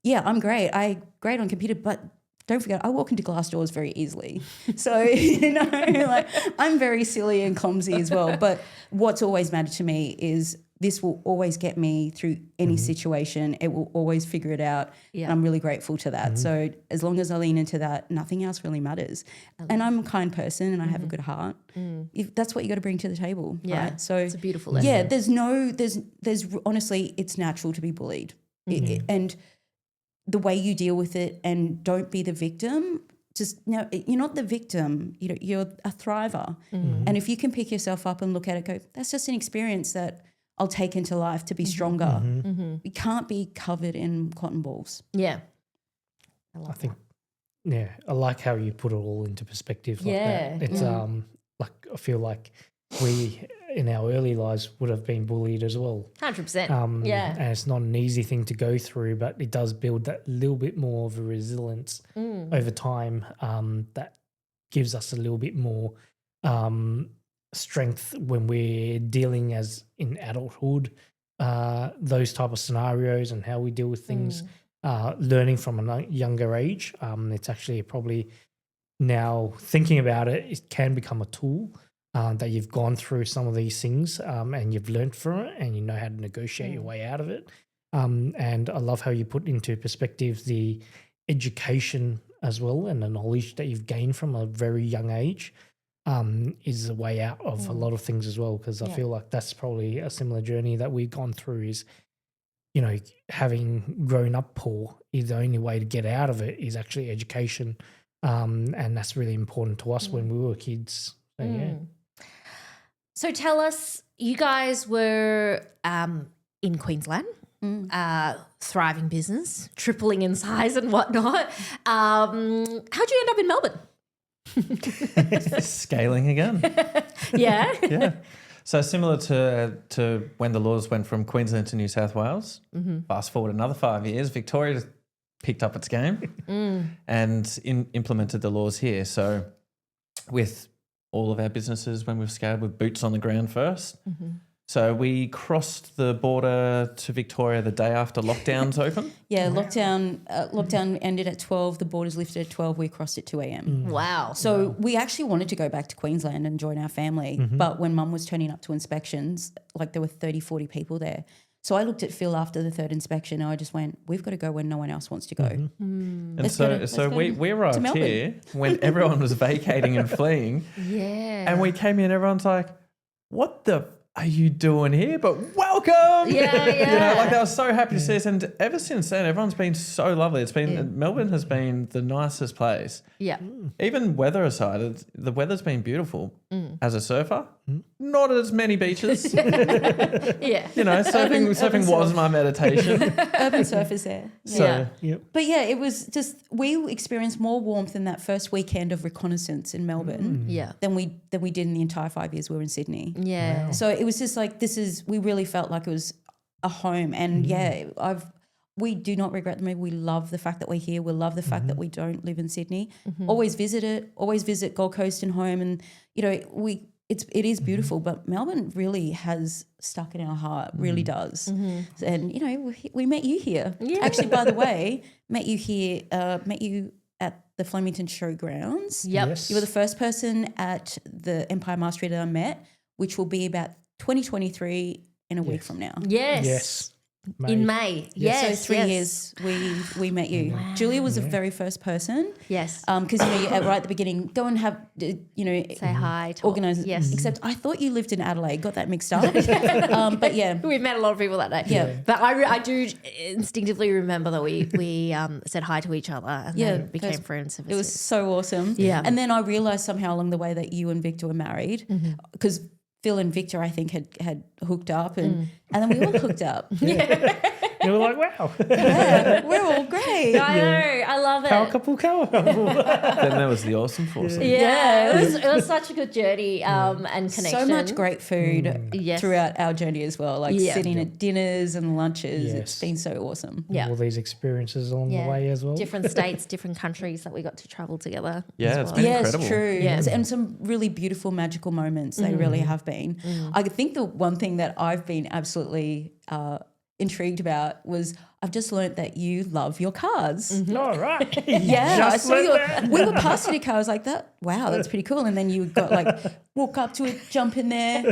Yeah, I'm great. Great on computer, but don't forget, I walk into glass doors very easily. So, like I'm very silly and clumsy as well. But what's always mattered to me is this will always get me through any situation. It will always figure it out. Yeah. And I'm really grateful to that. So as long as I lean into that, nothing else really matters. And I'm a kind person and I have a good heart. If that's what you got to bring to the table. Yeah. Right? So it's a beautiful lesson. Yeah, there's honestly, it's natural to be bullied. And the way you deal with it, and don't be the victim. Just you're not the victim. You're a thriver. And if you can pick yourself up and look at it, go, that's just an experience that I'll take into life to be stronger. You can't be covered in cotton balls. Yeah, I think. Yeah, I like how you put it all into perspective like that. It's like I feel like we in our early lives would have been bullied as well. 100%. Yeah. And it's not an easy thing to go through, but it does build that little bit more of a resilience over time that gives us a little bit more strength when we're dealing as in adulthood, those type of scenarios and how we deal with things, learning from a younger age. It's actually probably now thinking about it, it can become a tool that you've gone through some of these things and you've learned from it and you know how to negotiate your way out of it. And I love how you put into perspective the education as well and the knowledge that you've gained from a very young age is a way out of a lot of things as well, because I feel like that's probably a similar journey that we've gone through is, you know, having grown up poor is the only way to get out of it is actually education. And that's really important to us when we were kids. So, yeah. So tell us, you guys were in Queensland, thriving business, tripling in size and whatnot. How'd you end up in Melbourne? Scaling again. Yeah. Yeah. So similar to when the laws went from Queensland to New South Wales, fast forward another 5 years, Victoria picked up its game and implemented the laws here. So with all of our businesses, when we've scaled with boots on the ground first. So we crossed the border to Victoria the day after lockdowns open. Yeah, lockdown ended at 12. The borders lifted at 12. We crossed at 2 a.m. Wow. So we actually wanted to go back to Queensland and join our family. But when Mum was turning up to inspections, like there were 30, 40 people there. So I looked at Phil after the third inspection and I just went, we've got to go when no one else wants to go. And so we arrived here when everyone was vacating and fleeing. Yeah. And we came in, everyone's like, what the are you doing here? But welcome. Yeah, You know, like I was so happy to see us. And ever since then, everyone's been so lovely. It's been, Melbourne has been the nicest place. Yeah. Even weather aside, the weather's been beautiful. As a surfer, not as many beaches. Yeah. You know, surfing was my meditation. Urban surfers there. So, But yeah, it was just, we experienced more warmth in that first weekend of reconnaissance in Melbourne Yeah. than we did in the entire 5 years we were in Sydney. Yeah. So it was just like, we really felt like it was a home. And we do not regret the move. We love the fact that we're here. We love the fact that we don't live in Sydney. Always visit it. Always visit Gold Coast and home. And, you know, it is beautiful, but Melbourne really has stuck in our heart, really does. And, you know, we met you here. Yeah. Actually, by the way, met you at the Flemington Showgrounds. Yep. Yes. You were the first person at the Empire Mastery that I met, which will be about 2023 in a week from now. Yes. Yes. In May. Yes. So 3 years we met you. Wow. Julia was the very first person. Yes. Because you know, right at the beginning, go and have Say hi. Talk. organize. Yes. Except I thought you lived in Adelaide. Got that mixed up. But yeah, We've met a lot of people that day. Yeah. But I do instinctively remember that we said hi to each other and then became friends. it was so awesome. Yeah. And then I realized somehow along the way that you and Victor were married because Phil and Victor, I think, had hooked up and then we all hooked up. You were like, wow. Yeah, we're all great. I know. I love it. Power couple. then there was the awesome foursome. Yeah, it was such a good journey and connection. So much great food Yes. throughout our journey as well, like sitting at dinners and lunches. Yes. It's been so awesome. Yeah. All these experiences along Yeah. the way as well. Different states, different countries that we got to travel together. Yeah, as it's well. been Yeah, incredible. it's true. Yeah. And some really beautiful, magical moments. They really have been. I think the one thing that I've been absolutely intrigued about was I've just learnt that you love your cars. All right. Yeah, I Just saw learnt you. that. We were passing a car. I was like, wow, that's pretty cool. And then you got like walk up to it, jump in there.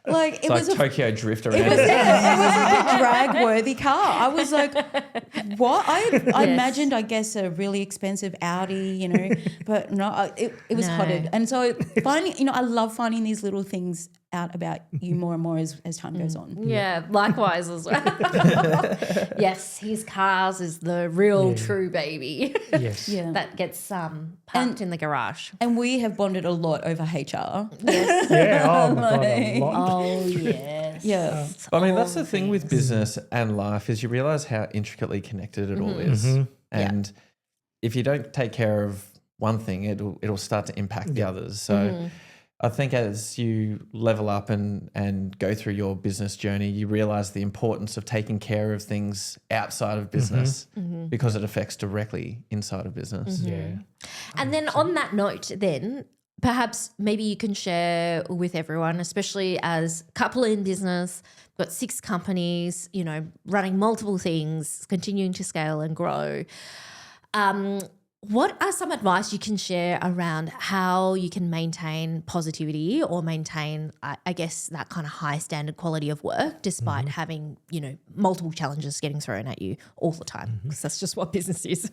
Like It's like Tokyo Drift around. it was like a drag-worthy car. I was like, what? I imagined, I guess, a really expensive Audi, you know, but no, it was No. hotted. And so I love finding these little things out about you more and more as time goes on. Yeah, likewise as well. Yes, his cars is the real true baby Yes. Yeah. that gets parked in the garage. And we have bonded a lot over HR. Yes. Yeah. Oh my God. A lot. Oh yes. Yeah. I mean, that's the thing with business and life is you realize how intricately connected it all is. And if you don't take care of one thing, it'll start to impact the others. So I think as you level up and go through your business journey, you realize the importance of taking care of things outside of business because it affects directly inside of business. Yeah. And then on that note, then perhaps maybe you can share with everyone, especially as couple in business, got 6 companies, you know, running multiple things, continuing to scale and grow. What are some advice you can share around how you can maintain positivity or maintain, I guess, that kind of high standard quality of work despite having, you know, multiple challenges getting thrown at you all the time? Because that's just what business is.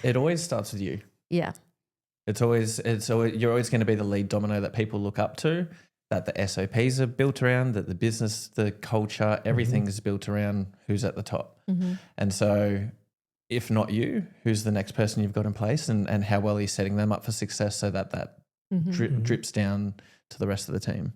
It always starts with you. Yeah. It's always you're always going to be the lead domino that people look up to, that the SOPs are built around, that the business, the culture, everything is built around who's at the top. And so if not you, who's the next person you've got in place, and how well are you setting them up for success so that drips down to the rest of the team.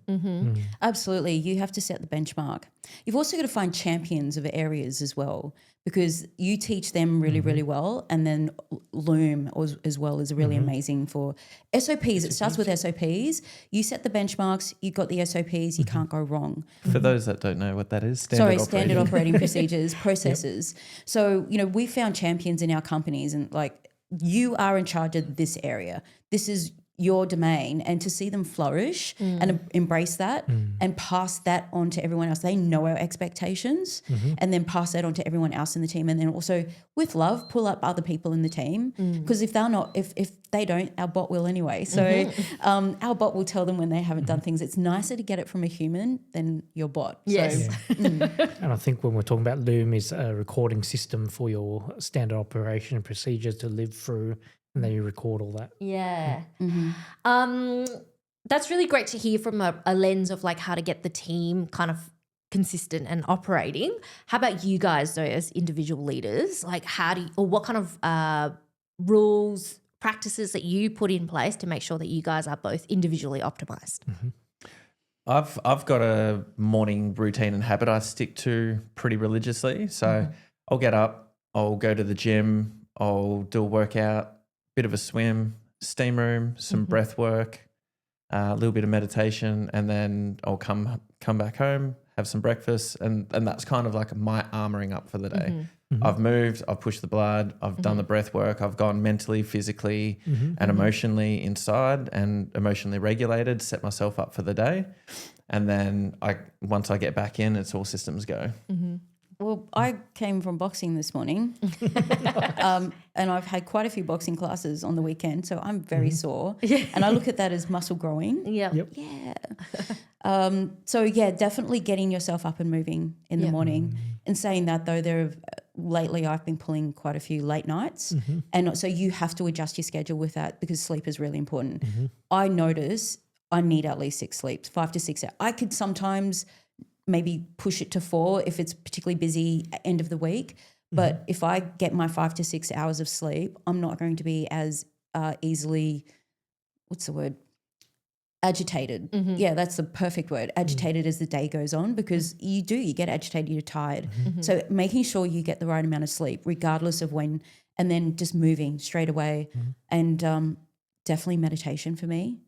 Absolutely. You have to set the benchmark. You've also got to find champions of areas as well, because you teach them really, really well. And then Loom as well is really amazing for SOPs. It starts with SOPs. You set the benchmarks, you've got the SOPs, you can't go wrong. For those that don't know what that is, standard operating procedures, processes. So, you know, we found champions in our companies, and like, you are in charge of this area. This is your domain, and to see them flourish and embrace that and pass that on to everyone else. They know our expectations and then pass that on to everyone else in the team. And then also with love, pull up other people in the team, because if they're not, if they don't, our bot will anyway. So our bot will tell them when they haven't done things. It's nicer to get it from a human than your bot. Yes. So, And I think when we're talking about Loom is a recording system for your standard operation and procedures to live through, and then you record all that. Yeah. That's really great to hear from a lens of like how to get the team kind of consistent and operating. How about you guys though, as individual leaders? Like what kind of rules, practices that you put in place to make sure that you guys are both individually optimized? I've got a morning routine and habit I stick to pretty religiously. So I'll get up, I'll go to the gym, I'll do a workout, bit of a swim, steam room, some breath work, a little bit of meditation, and then I'll come back home, have some breakfast, and that's kind of like my armoring up for the day. I've moved, I've pushed the blood, I've done the breath work, I've gone mentally, physically, and emotionally inside and emotionally regulated, set myself up for the day. And then once I get back in, it's all systems go. well, I came from boxing this morning and I've had quite a few boxing classes on the weekend, so I'm very sore. And I look at that as muscle growing. Yep. Yeah. So, yeah, definitely getting yourself up and moving in the morning. And saying that, though, lately I've been pulling quite a few late nights. And so you have to adjust your schedule with that because sleep is really important. I notice I need at least 6 sleeps, 5 to 6 hours. I could sometimes maybe push it to 4 if it's particularly busy at end of the week. But if I get my 5 to 6 hours of sleep, I'm not going to be as easily, agitated. Yeah, that's the perfect word. Agitated as the day goes on, because you get agitated, you're tired. So making sure you get the right amount of sleep regardless of when, and then just moving straight away. And definitely meditation for me.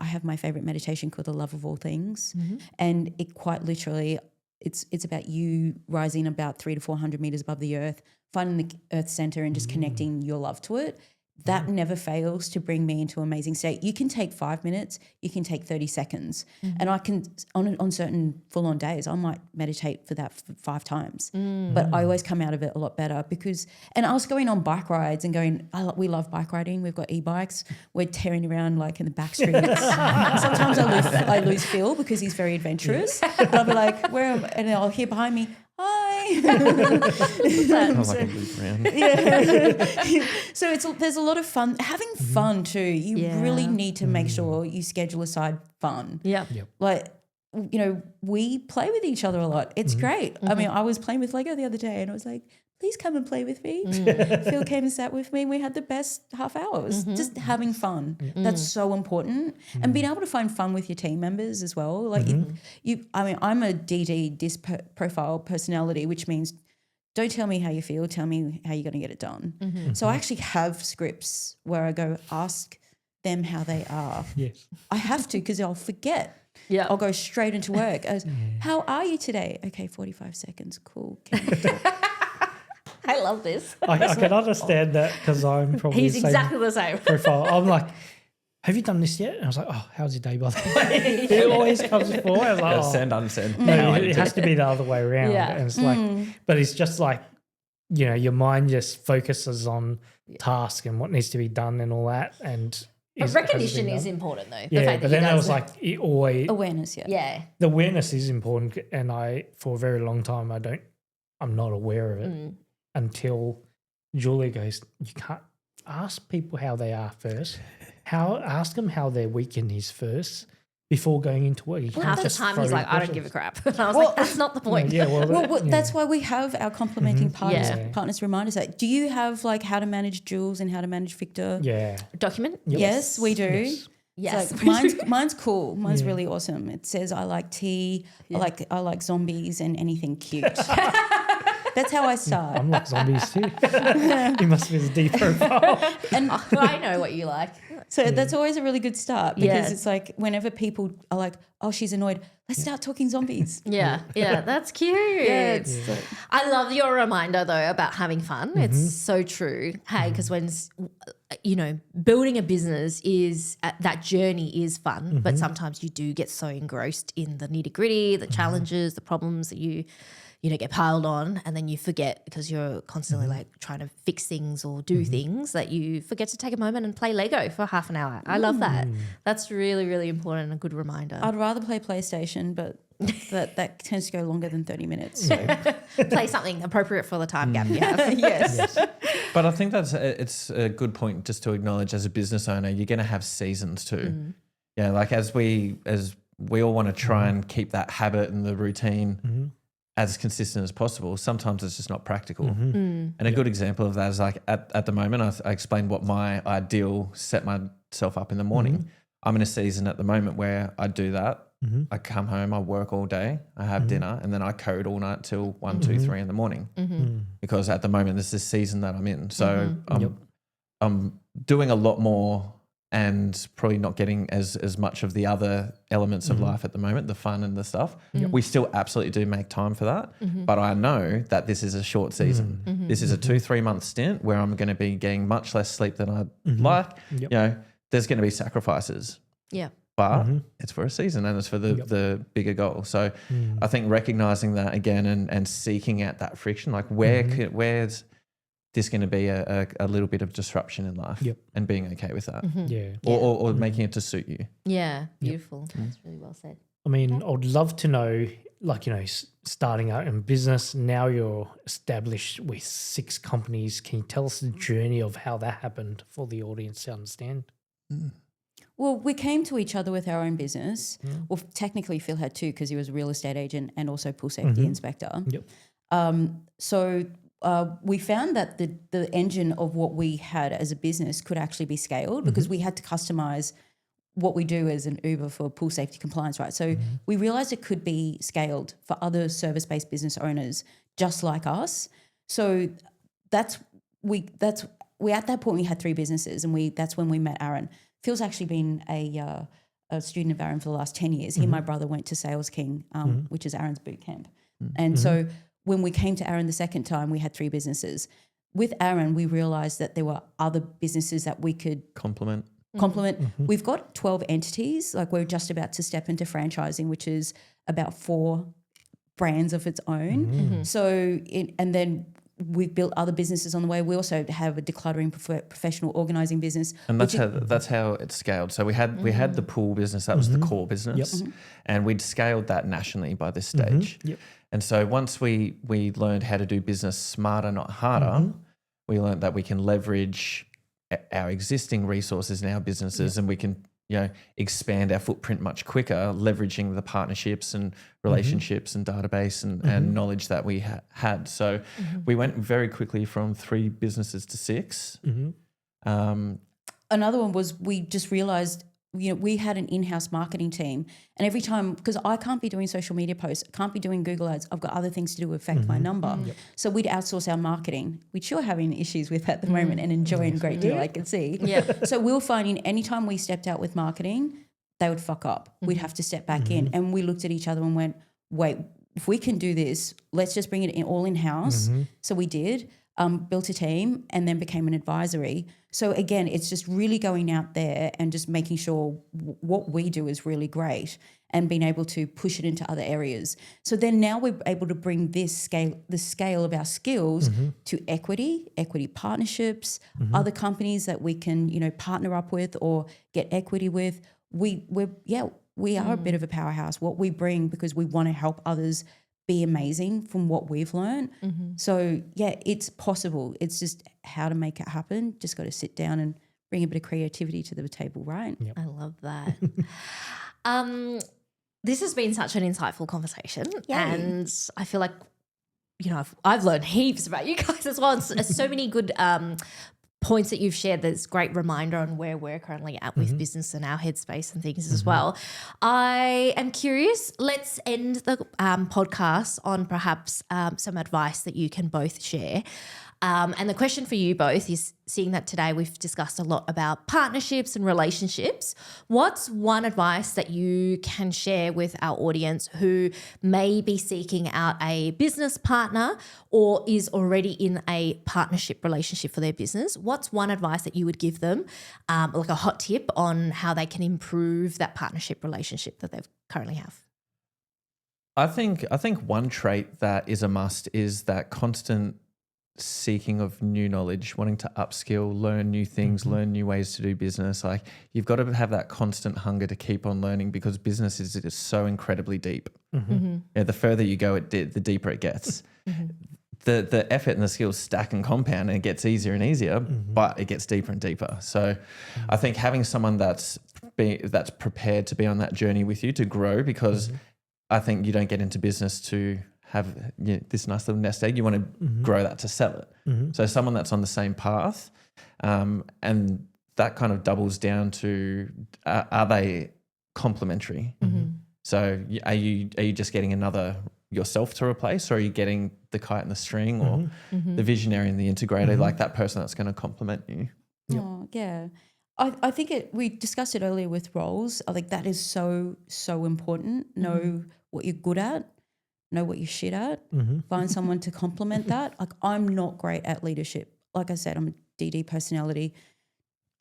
I have my favorite meditation called The Love of All Things. And it quite literally, it's about you rising about 300 to 400 meters above the earth, finding the earth center and just connecting your love to it. That never fails to bring me into an amazing state. You can take 5 minutes, you can take 30 seconds. And I can, on certain full-on days, I might meditate for that 5 times. But I always come out of it a lot better because, and I was going on bike rides and we love bike riding. We've got e-bikes. We're tearing around like in the back streets. Sometimes I lose Phil because he's very adventurous. But I'll be like, where am I? And I'll hear behind me, hi. Sounds like a loop around. So there's a lot of fun. Having fun too. You really need to make sure you schedule aside fun. Like, you know, we play with each other a lot. It's great. I mean, I was playing with Lego the other day and I was like, please come and play with me. Phil came and sat with me. We had the best half hours just having fun. That's so important. And being able to find fun with your team members as well. Like I mean, I'm a DD, disc profile personality, which means don't tell me how you feel, tell me how you're going to get it done. So I actually have scripts where I go, ask them how they are. Yes. I have to because I'll forget. Yeah. I'll go straight into work. How are you today? Okay, 45 seconds. Cool. Can we talk? I love this. I can understand that because I'm probably He's the same exactly the same. profile. I'm like, have you done this yet? And I was like, oh, how's your day, by the way? It always comes before. I was like, oh. Send, unsend. No, it has to be the other way around. Yeah. And it's like, but it's just like, you know, your mind just focuses on task and what needs to be done and all that. And But recognition is important, though. The Yeah, fact but that then you I guys was like, it always, Awareness, yeah. yeah. the awareness is important. And for a very long time, I'm not aware of it until Julia goes, you can't ask people how they are first. Ask them how their weekend is first before going into work. You can't Half the just time throw he's in like, I don't give a questions. crap. And I was like, that's not the point. Yeah, Well, that's why we have our complementing partners, Yeah. partners reminders. Do you have like how to manage Jules and how to manage Victor? Yeah. Document? Yes, we do. Yes. Yes. It's like, mine's cool. Mine's really awesome. It says I like tea. I like zombies and anything cute. That's how I start. I'm like zombies too. You must be the deep profile. And I know what you like. so that's always a really good start because Yeah. it's like whenever people are like, oh, she's annoyed, let's start talking zombies. Yeah. Yeah. That's cute. Yeah, it's like, I love your reminder though about having fun. It's so true. Hey, because when building a business is that journey is fun, but sometimes you do get so engrossed in the nitty gritty, the challenges, the problems that you get piled on, and then you forget because you're constantly like trying to fix things or do things that you forget to take a moment and play Lego for half an hour. I love that. That's really, really important and a good reminder. I'd rather play PlayStation, but that tends to go longer than 30 minutes. So. Play something appropriate for the time gap you have. Yes. But I think it's a good point just to acknowledge as a business owner, you're going to have seasons too. Yeah, like as we all want to try and keep that habit and the routine as consistent as possible. Sometimes it's just not practical. And a good example of that is like at the moment, I explained what my ideal set myself up in the morning. I'm in a season at the moment where I do that. I come home, I work all day, I have dinner, and then I code all night till 1, 2, 3 in the morning. Because at the moment, this is the season that I'm in. So I'm doing a lot more and probably not getting as much of the other elements of life at the moment, the fun and the stuff. We still absolutely do make time for that. But I know that this is a short season. This is a 2-3 month stint where I'm going to be getting much less sleep than I'd like. You know, there's going to be sacrifices. Yeah. But it's for a season and it's for the bigger goal. So I think recognizing that again and seeking out that friction, like where's this going to be a little bit of disruption in life and being okay with that. Yeah. Or making it to suit you. Yeah. Beautiful. That's really well said. I mean, I'd love to know, like, you know, starting out in business, now you're established with 6 companies. Can you tell us the journey of how that happened for the audience to understand? Well, we came to each other with our own business. Well, technically Phil had 2 because he was a real estate agent and also pool safety inspector. So we found that the engine of what we had as a business could actually be scaled because we had to customize what we do as an Uber for pool safety compliance, right? So we realized it could be scaled for other service-based business owners just like us. So at that point we had 3 businesses and that's when we met Aaron. Phil's actually been a student of Aaron for the last 10 years. He and my brother went to Sales King, which is Aaron's boot camp. And so when we came to Aaron the second time, we had 3 businesses. With Aaron, we realized that there were other businesses that we could Complement. We've got 12 entities. Like we're just about to step into franchising, which is about 4 brands of its own. So, and then we've built other businesses on the way. We also have a decluttering professional organizing business. And that's how it's scaled. So we had the pool business, that was the core business. And we'd scaled that nationally by this stage. And so once we learned how to do business smarter, not harder, we learned that we can leverage our existing resources in our businesses and we can, expand our footprint much quicker, leveraging the partnerships and relationships and database and knowledge that we had. So we went very quickly from 3 businesses to 6. Another one was we just realized we had an in-house marketing team, and every time, because I can't be doing social media posts, can't be doing Google ads, I've got other things to do to affect my number. So we'd outsource our marketing, which you're having issues with at the moment and enjoying a great deal, I can see. Yeah. So we were finding anytime we stepped out with marketing, they would fuck up. We'd have to step back in, and we looked at each other and went, wait, if we can do this, let's just bring it in all in-house. So we did. Built a team and then became an advisory. So again, it's just really going out there and just making sure what we do is really great and being able to push it into other areas. So then now we're able to bring the scale of our skills to equity partnerships, other companies that we can, partner up with or get equity with. We are a bit of a powerhouse. What we bring, because we want to help others be amazing from what we've learned. So it's possible. It's just how to make it happen. Just got to sit down and bring a bit of creativity to the table, right? Yep. I love that. This has been such an insightful conversation. Yay. And I feel like, I've learned heaps about you guys as well. It's so many good points that you've shared. That's great reminder on where we're currently at with business and our headspace and things as well. I am curious, let's end the podcast on perhaps some advice that you can both share. And the question for you both is, seeing that today we've discussed a lot about partnerships and relationships, what's one advice that you can share with our audience who may be seeking out a business partner or is already in a partnership relationship for their business? What's one advice that you would give them, like a hot tip on how they can improve that partnership relationship that they currently have? I think one trait that is a must is that constant seeking of new knowledge, wanting to upskill, learn new things, learn new ways to do business. Like, you've got to have that constant hunger to keep on learning, because business is so incredibly deep. Yeah, the further you go, the deeper it gets. The effort and the skills stack and compound, and it gets easier and easier, but it gets deeper and deeper. So I think having someone that's prepared to be on that journey with you to grow, because I think you don't get into business to have this nice little nest egg. You want to grow that to sell it. So someone that's on the same path, and that kind of doubles down to, are they complementary? So are you just getting another yourself to replace, or are you getting the kite and the string, or the visionary and the integrator, like that person that's going to complement you? Oh, yeah. I think we discussed it earlier with roles. I think that is so, so important. Know what you're good at. Know what you're shit at, find someone to complement that. Like, I'm not great at leadership. Like I said, I'm a DD personality.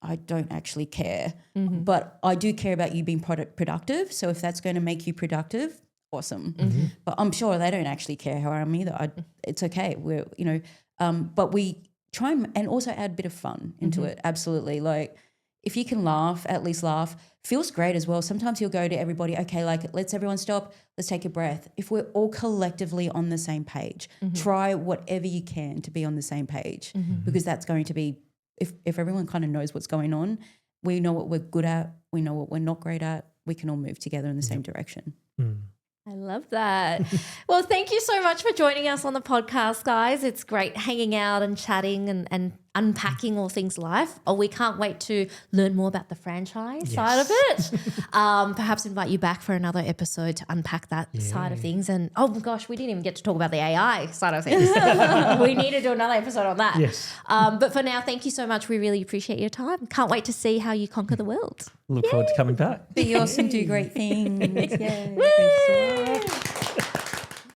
I don't actually care, but I do care about you being productive. So if that's going to make you productive, awesome. But I'm sure they don't actually care how I am either. It's okay. But we try and also add a bit of fun into it. Absolutely. Like, if you can laugh, at least laugh. Feels great as well. Sometimes you'll go to everybody, okay, like, let's everyone stop, let's take a breath. If we're all collectively on the same page, try whatever you can to be on the same page, because that's going to be, if everyone kind of knows what's going on, we know what we're good at, we know what we're not great at, we can all move together in the same direction. I love that. Well, thank you so much for joining us on the podcast, guys. It's great hanging out and chatting and unpacking all things life. Oh, we can't wait to learn more about the franchise side of it. Perhaps invite you back for another episode to unpack that side of things. And oh my gosh, we didn't even get to talk about the AI side of things. We need to do another episode on that. Yes. But for now, thank you so much. We really appreciate your time. Can't wait to see how you conquer the world. Look forward to coming back. Be awesome, do great things. Yay. Thanks so much.